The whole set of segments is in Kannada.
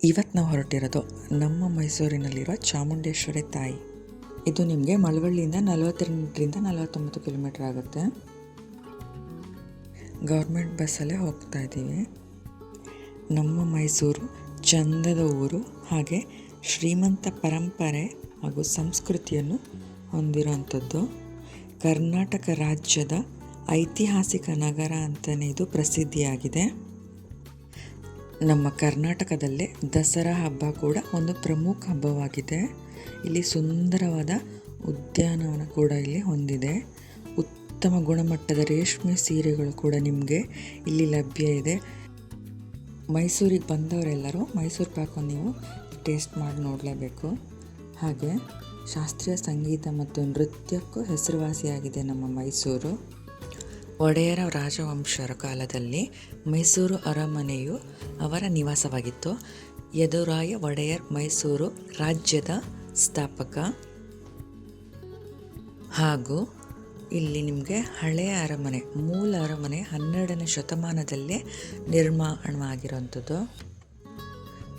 ಇವತ್ತು ನಾವು ಹೊರಟಿರೋದು ನಮ್ಮ ಮೈಸೂರಿನಲ್ಲಿರೋ ಚಾಮುಂಡೇಶ್ವರಿ ತಾಯಿ. ಇದು ನಿಮಗೆ ಮಳವಳ್ಳಿಯಿಂದ 42ರಿಂದ 49 ಕಿಲೋಮೀಟರ್ ಆಗುತ್ತೆ. ಗೌರ್ಮೆಂಟ್ ಬಸ್ಸಲ್ಲೇ ಹೋಗ್ತಾ ಇದ್ದೀವಿ. ನಮ್ಮ ಮೈಸೂರು ಚಂದದ ಊರು, ಹಾಗೆ ಶ್ರೀಮಂತ ಪರಂಪರೆ ಹಾಗೂ ಸಂಸ್ಕೃತಿಯನ್ನು ಹೊಂದಿರುವಂಥದ್ದು. ಕರ್ನಾಟಕ ರಾಜ್ಯದ ಐತಿಹಾಸಿಕ ನಗರ ಅಂತಲೇ ಇದು ಪ್ರಸಿದ್ಧಿಯಾಗಿದೆ. ನಮ್ಮ ಕರ್ನಾಟಕದಲ್ಲೇ ದಸರಾ ಹಬ್ಬ ಕೂಡ ಒಂದು ಪ್ರಮುಖ ಹಬ್ಬವಾಗಿದೆ. ಇಲ್ಲಿ ಸುಂದರವಾದ ಉದ್ಯಾನವನ ಕೂಡ ಇಲ್ಲಿ ಹೊಂದಿದೆ. ಉತ್ತಮ ಗುಣಮಟ್ಟದ ರೇಷ್ಮೆ ಸೀರೆಗಳು ಕೂಡ ನಿಮಗೆ ಇಲ್ಲಿ ಲಭ್ಯ ಇದೆ. ಮೈಸೂರಿಗೆ ಬಂದವರೆಲ್ಲರೂ ಮೈಸೂರು ಪಾಕನ್ನು ನೀವು ಟೇಸ್ಟ್ ಮಾಡಿ ನೋಡಲೇಬೇಕು. ಹಾಗೆ ಶಾಸ್ತ್ರೀಯ ಸಂಗೀತ ಮತ್ತು ನೃತ್ಯಕ್ಕೂ ಹೆಸರುವಾಸಿಯಾಗಿದೆ ನಮ್ಮ ಮೈಸೂರು. ಒಡೆಯರ ರಾಜವಂಶರ ಕಾಲದಲ್ಲಿ ಮೈಸೂರು ಅರಮನೆಯು ಅವರ ನಿವಾಸವಾಗಿತ್ತು. ಯದುರಾಯ ಒಡೆಯರ್ ಮೈಸೂರು ರಾಜ್ಯದ ಸ್ಥಾಪಕ. ಹಾಗೂ ಇಲ್ಲಿ ನಿಮಗೆ ಹಳೆಯ ಅರಮನೆ, ಮೂಲ ಅರಮನೆ 12ನೇ ಶತಮಾನದಲ್ಲೇ ನಿರ್ಮಾಣವಾಗಿರುವಂಥದ್ದು.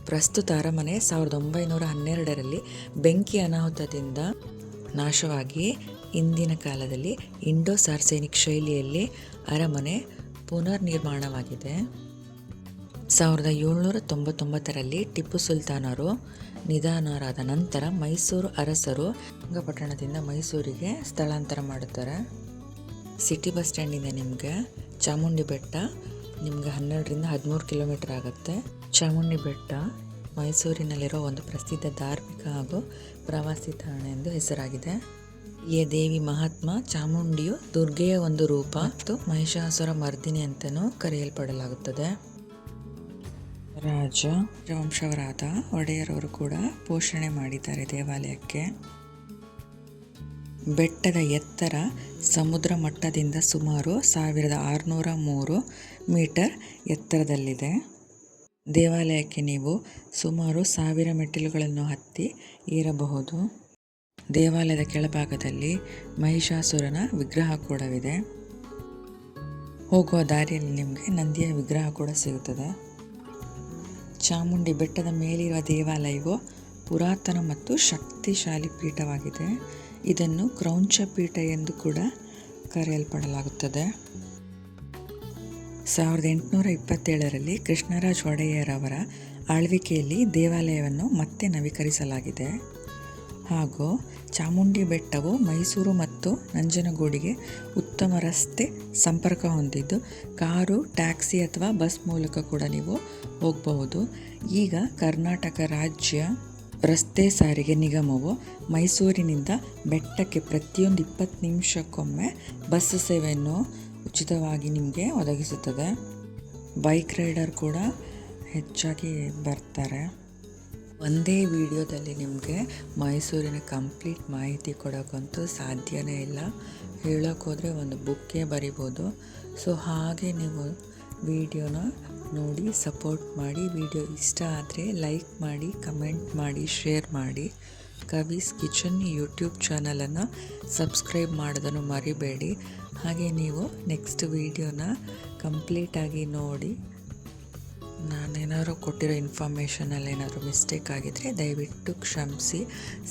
ಪ್ರಸ್ತುತ ಅರಮನೆ 1912ರಲ್ಲಿ ಬೆಂಕಿ ಅನಾಹುತದಿಂದ ನಾಶವಾಗಿ ಇಂದಿನ ಕಾಲದಲ್ಲಿ ಇಂಡೋ ಸಾರ್ಸೆನಿಕ್ ಶೈಲಿಯಲ್ಲಿ ಅರಮನೆ ಪುನರ್ ನಿರ್ಮಾಣವಾಗಿದೆ. 1799ರಲ್ಲಿ ಟಿಪ್ಪು ಸುಲ್ತಾನರು ನಿಧನರಾದ ನಂತರ ಮೈಸೂರು ಅರಸರು ಶ್ರೀರಂಗಪಟ್ಟಣದಿಂದ ಮೈಸೂರಿಗೆ ಸ್ಥಳಾಂತರ ಮಾಡುತ್ತಾರೆ. ಸಿಟಿ ಬಸ್ ಸ್ಟ್ಯಾಂಡಿಂದ ನಿಮಗೆ ಚಾಮುಂಡಿ ಬೆಟ್ಟ ನಿಮಗೆ 12ರಿಂದ 13 ಕಿಲೋಮೀಟರ್ ಆಗುತ್ತೆ. ಚಾಮುಂಡಿ ಬೆಟ್ಟ ಮೈಸೂರಿನಲ್ಲಿರೋ ಒಂದು ಪ್ರಸಿದ್ಧ ಧಾರ್ಮಿಕ ಹಾಗೂ ಪ್ರವಾಸಿ ತಾಣ ಎಂದು ಹೆಸರಾಗಿದೆ. ಈ ದೇವಿ ಮಹಾತ್ಮ ಚಾಮುಂಡಿಯು ದುರ್ಗೆಯ ಒಂದು ರೂಪ ಮತ್ತು ಮಹಿಷಾಸುರ ಮರ್ದಿನಿ ಅಂತಲೂ ಕರೆಯಲ್ಪಡಲಾಗುತ್ತದೆ. ರಾಜವಂಶವರಾದ ಒಡೆಯರವರು ಕೂಡ ಪೋಷಣೆ ಮಾಡಿದ್ದಾರೆ ದೇವಾಲಯಕ್ಕೆ. ಬೆಟ್ಟದ ಎತ್ತರ ಸಮುದ್ರ ಮಟ್ಟದಿಂದ ಸುಮಾರು 1603 ಮೀಟರ್ ಎತ್ತರದಲ್ಲಿದೆ. ದೇವಾಲಯಕ್ಕೆ ನೀವು ಸುಮಾರು 1000 ಮೆಟ್ಟಿಲುಗಳನ್ನು ಹತ್ತಿ ಏರಬಹುದು. ದೇವಾಲಯದ ಕೆಳಭಾಗದಲ್ಲಿ ಮಹಿಷಾಸುರನ ವಿಗ್ರಹ ಕೂಡವಿದೆ. ಹೋಗುವ ದಾರಿಯಲ್ಲಿ ನಿಮಗೆ ನಂದಿಯ ವಿಗ್ರಹ ಕೂಡ ಸಿಗುತ್ತದೆ. ಚಾಮುಂಡಿ ಬೆಟ್ಟದ ಮೇಲಿರುವ ದೇವಾಲಯವು ಪುರಾತನ ಮತ್ತು ಶಕ್ತಿಶಾಲಿ ಪೀಠವಾಗಿದೆ. ಇದನ್ನು ಕ್ರೌಂಚ ಪೀಠ ಎಂದು ಕೂಡ ಕರೆಯಲ್ಪಡಲಾಗುತ್ತದೆ. 1827ರಲ್ಲಿ ಕೃಷ್ಣರಾಜ ಒಡೆಯರ್ ಅವರ ಆಳ್ವಿಕೆಯಲ್ಲಿ ದೇವಾಲಯವನ್ನು ಮತ್ತೆ ನವೀಕರಿಸಲಾಗಿದೆ. ಹಾಗೂ ಚಾಮುಂಡಿ ಬೆಟ್ಟವು ಮೈಸೂರು ಮತ್ತು ನಂಜನಗೂಡಿಗೆ ಉತ್ತಮ ರಸ್ತೆ ಸಂಪರ್ಕ ಹೊಂದಿದ್ದು ಕಾರು, ಟ್ಯಾಕ್ಸಿ ಅಥವಾ ಬಸ್ ಮೂಲಕ ಕೂಡ ನೀವು ಹೋಗಬಹುದು. ಈಗ ಕರ್ನಾಟಕ ರಾಜ್ಯ ರಸ್ತೆ ಸಾರಿಗೆ ನಿಗಮವು ಮೈಸೂರಿನಿಂದ ಬೆಟ್ಟಕ್ಕೆ ಪ್ರತಿಯೊಂದು 20 ನಿಮಿಷಕ್ಕೊಮ್ಮೆ ಬಸ್ ಸೇವೆಯನ್ನು ಉಚಿತವಾಗಿ ನಿಮಗೆ ಒದಗಿಸುತ್ತದೆ. ಬೈಕ್ ರೈಡರ್ ಕೂಡ ಹೆಚ್ಚಾಗಿ ಬರ್ತಾರೆ. ಒಂದೇ ವಿಡಿಯೋದಲ್ಲಿ ನಿಮಗೆ ಮೈಸೂರಿನ ಕಂಪ್ಲೀಟ್ ಮಾಹಿತಿ ಕೊಡೋಕ್ಕಂತೂ ಸಾಧ್ಯನೇ ಇಲ್ಲ. ಹೇಳೋಕ್ಕೋದ್ರೆ ಒಂದು ಬುಕ್ಕೇ ಬರಿಬೋದು. ಸೊ ಹಾಗೆ ನೀವು ವಿಡಿಯೋನ ನೋಡಿ ಸಪೋರ್ಟ್ ಮಾಡಿ. ವಿಡಿಯೋ ಇಷ್ಟ ಆದರೆ ಲೈಕ್ ಮಾಡಿ, ಕಮೆಂಟ್ ಮಾಡಿ, ಶೇರ್ ಮಾಡಿ. ಕವೀಸ್ ಕಿಚನ್ ಯೂಟ್ಯೂಬ್ ಚಾನಲನ್ನು ಸಬ್ಸ್ಕ್ರೈಬ್ ಮಾಡೋದನ್ನು ಮರಿಬೇಡಿ. ಹಾಗೆ ನೀವು ನೆಕ್ಸ್ಟ್ ವಿಡಿಯೋನ ಕಂಪ್ಲೀಟಾಗಿ ನೋಡಿ. ನಾನೇನಾದ್ರು ಕೊಟ್ಟಿರೋ ಇನ್ಫಾರ್ಮೇಷನಲ್ಲಿ ಏನಾದರೂ ಮಿಸ್ಟೇಕ್ ಆಗಿದ್ದರೆ ದಯವಿಟ್ಟು ಕ್ಷಮಿಸಿ,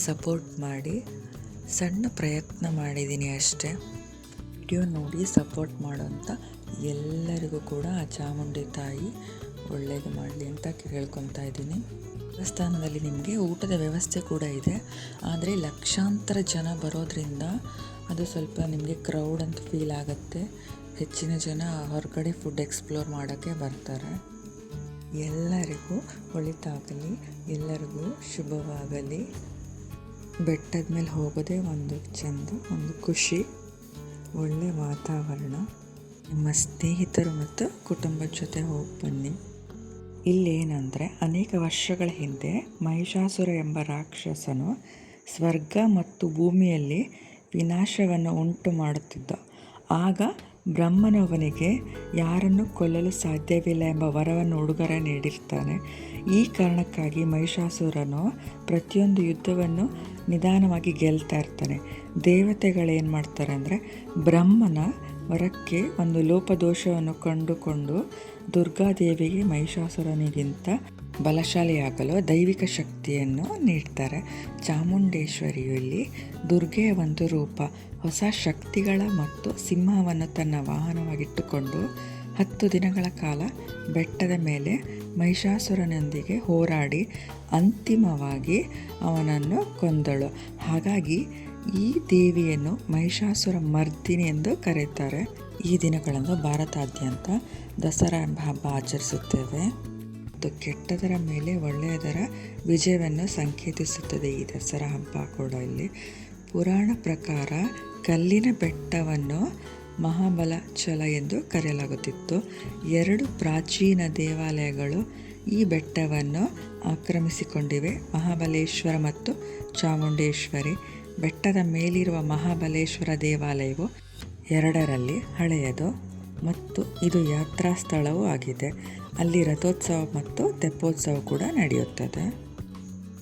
ಸಪೋರ್ಟ್ ಮಾಡಿ. ಸಣ್ಣ ಪ್ರಯತ್ನ ಮಾಡಿದ್ದೀನಿ ಅಷ್ಟೇ. ವಿಡಿಯೋ ನೋಡಿ ಸಪೋರ್ಟ್ ಮಾಡೋಂಥ ಎಲ್ಲರಿಗೂ ಕೂಡ ಆ ಚಾಮುಂಡಿ ತಾಯಿ ಒಳ್ಳೆಯದು ಮಾಡಲಿ ಅಂತ ಕೇಳ್ಕೊತಾ ಇದ್ದೀನಿ. ದೇವಸ್ಥಾನದಲ್ಲಿ ನಿಮಗೆ ಊಟದ ವ್ಯವಸ್ಥೆ ಕೂಡ ಇದೆ. ಆದರೆ ಲಕ್ಷಾಂತರ ಜನ ಬರೋದ್ರಿಂದ ಅದು ಸ್ವಲ್ಪ ನಿಮಗೆ ಕ್ರೌಡ್ ಅಂತ ಫೀಲ್ ಆಗುತ್ತೆ. ಹೆಚ್ಚಿನ ಜನ ಹೊರಗಡೆ ಫುಡ್ ಎಕ್ಸ್ಪ್ಲೋರ್ ಮಾಡೋಕ್ಕೆ ಬರ್ತಾರೆ. ಎಲ್ಲರಿಗೂ ಒಳಿತಾಗಲಿ, ಎಲ್ಲರಿಗೂ ಶುಭವಾಗಲಿ. ಬೆಟ್ಟದ ಮೇಲೆ ಹೋಗೋದೇ ಒಂದು ಚೆಂದ, ಒಂದು ಖುಷಿ, ಒಳ್ಳೆಯ ವಾತಾವರಣ. ನಿಮ್ಮ ಸ್ನೇಹಿತರು ಮತ್ತು ಕುಟುಂಬದ ಜೊತೆ ಹೋಗಿ ಬನ್ನಿ. ಇಲ್ಲೇನೆಂದರೆ ಅನೇಕ ವರ್ಷಗಳ ಹಿಂದೆ ಮಹಿಷಾಸುರ ಎಂಬ ರಾಕ್ಷಸನು ಸ್ವರ್ಗ ಮತ್ತು ಭೂಮಿಯಲ್ಲಿ ವಿನಾಶವನ್ನು ಉಂಟು ಮಾಡುತ್ತಿದ್ದ. ಆಗ ಬ್ರಹ್ಮನು ಅವನಿಗೆ ಯಾರನ್ನು ಕೊಲ್ಲಲು ಸಾಧ್ಯವಿಲ್ಲ ಎಂಬ ವರವನ್ನು ಉಡುಗೊರೆ ನೀಡಿರ್ತಾನೆ. ಈ ಕಾರಣಕ್ಕಾಗಿ ಮಹಿಷಾಸುರನು ಪ್ರತಿಯೊಂದು ಯುದ್ಧವನ್ನು ನಿಧಾನವಾಗಿ ಗೆಲ್ತಾ ಇರ್ತಾನೆ. ದೇವತೆಗಳೇನು ಮಾಡ್ತಾರೆ ಅಂದರೆ ಬ್ರಹ್ಮನ ವರಕ್ಕೆ ಒಂದು ಲೋಪದೋಷವನ್ನು ಕಂಡುಕೊಂಡು ದುರ್ಗಾದೇವಿಗೆ ಮಹಿಷಾಸುರನಿಗಿಂತ ಬಲಶಾಲಿಯಾಗಲು ದೈವಿಕ ಶಕ್ತಿಯನ್ನು ನೀಡ್ತಾರೆ. ಚಾಮುಂಡೇಶ್ವರಿಯಲ್ಲಿ ದುರ್ಗೆಯ ಒಂದು ರೂಪ. ಹೊಸ ಶಕ್ತಿಗಳ ಮತ್ತು ಸಿಂಹವನ್ನು ತನ್ನ ವಾಹನವಾಗಿಟ್ಟುಕೊಂಡು 10 ದಿನಗಳ ಕಾಲ ಬೆಟ್ಟದ ಮೇಲೆ ಮಹಿಷಾಸುರನೊಂದಿಗೆ ಹೋರಾಡಿ ಅಂತಿಮವಾಗಿ ಅವನನ್ನು ಕೊಂದಳು. ಹಾಗಾಗಿ ಈ ದೇವಿಯನ್ನು ಮಹಿಷಾಸುರ ಮರ್ದಿನಿ ಎಂದು ಕರೆಯುತ್ತಾರೆ. ಈ ದಿನಗಳನ್ನು ಭಾರತಾದ್ಯಂತ ದಸರಾ ಎಂಬ ಹಬ್ಬ ಆಚರಿಸುತ್ತೇವೆ. ಮತ್ತು ಕೆಟ್ಟದರ ಮೇಲೆ ಒಳ್ಳೆಯದರ ವಿಜಯವನ್ನು ಸಂಕೇತಿಸುತ್ತದೆ ಈ ದಸರಾ ಹಬ್ಬ ಕೂಡ. ಇಲ್ಲಿ ಪುರಾಣ ಪ್ರಕಾರ ಕಲ್ಲಿನ ಬೆಟ್ಟವನ್ನು ಮಹಾಬಲಚಲ ಎಂದು ಕರೆಯಲಾಗುತ್ತಿತ್ತು. 2 ಪ್ರಾಚೀನ ದೇವಾಲಯಗಳು ಈ ಬೆಟ್ಟವನ್ನು ಆಕ್ರಮಿಸಿಕೊಂಡಿವೆ, ಮಹಾಬಲೇಶ್ವರ ಮತ್ತು ಚಾಮುಂಡೇಶ್ವರಿ. ಬೆಟ್ಟದ ಮೇಲಿರುವ ಮಹಾಬಲೇಶ್ವರ ದೇವಾಲಯವು 2ರಲ್ಲಿ ಹಳೆಯದು ಮತ್ತು ಇದು ಯಾತ್ರಾ ಸ್ಥಳವೂ ಆಗಿದೆ. ಅಲ್ಲಿ ರಥೋತ್ಸವ ಮತ್ತು ತೆಪ್ಪೋತ್ಸವ ಕೂಡ ನಡೆಯುತ್ತದೆ.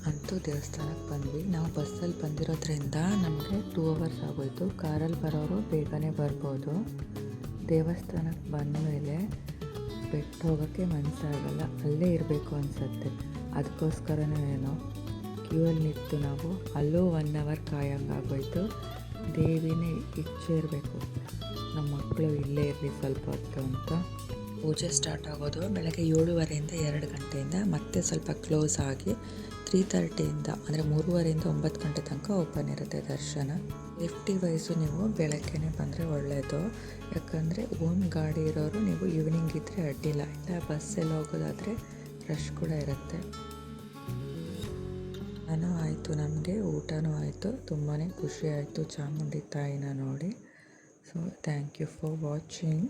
ಅಂತೂ ದೇವಸ್ಥಾನಕ್ಕೆ ಬಂದ್ವಿ. ನಾವು ಬಸ್ಸಲ್ಲಿ ಬಂದಿರೋದ್ರಿಂದ ನಮಗೆ 2 ಅವರ್ಸ್ ಆಗೋಯಿತು. ಕಾರಲ್ಲಿ ಬರೋರು ಬೇಗನೆ ಬರ್ಬೋದು. ದೇವಸ್ಥಾನಕ್ಕೆ ಬಂದಮೇಲೆ ಬೆಟ್ಟ ಹೋಗೋಕ್ಕೆ ಮನಸ್ಸಾಗಲ್ಲ, ಅಲ್ಲೇ ಇರಬೇಕು ಅನಿಸುತ್ತೆ. ಅದಕ್ಕೋಸ್ಕರನೇ ಏನೋ ಕ್ಯೂವಲ್ಲಿ ನಿಂತು ನಾವು ಅಲ್ಲೂ 1 ಅವರ್ ಕಾಯಂಗಾಗೋಯ್ತು. ದೇವಿನೇ ಇಚ್ಛೆ ಇರಬೇಕು, ನಮ್ಮ ಮಕ್ಕಳು ಇಲ್ಲೇ ಇರಲಿ ಸ್ವಲ್ಪ ಹೊತ್ತು ಅಂತ. ಪೂಜೆ ಸ್ಟಾರ್ಟ್ ಆಗೋದು ಬೆಳಗ್ಗೆ 7:30ಇಂದ 2 ಗಂಟೆಯಿಂದ, ಮತ್ತೆ ಸ್ವಲ್ಪ ಕ್ಲೋಸ್ ಆಗಿ 3:30ಇಂದ ಅಂದರೆ 3:30ಇಂದ 9 ಗಂಟೆ ತನಕ ಓಪನ್ ಇರುತ್ತೆ ದರ್ಶನ. ಸೇಫ್ಟಿ ವೈಸು ನೀವು ಬೆಳಗ್ಗೆನೇ ಬಂದರೆ ಒಳ್ಳೆಯದು. ಯಾಕಂದರೆ ಓನ್ ಗಾಡಿ ಇರೋರು ನೀವು ಈವ್ನಿಂಗ್ ಇದ್ದರೆ ಅಡ್ಡಿಲ್ಲ, ಇಲ್ಲ ಬಸ್ಸೆಲ್ಲ ಹೋಗೋದಾದರೆ ರಶ್ ಕೂಡ ಇರುತ್ತೆ. ನಾನು ಆಯಿತು, ನಮಗೆ ಊಟನೂ ಆಯಿತು. ತುಂಬಾ ಖುಷಿ ಆಯಿತು ಚಾಮುಂಡಿ ತಾಯಿನ ನೋಡಿ. So thank you for watching.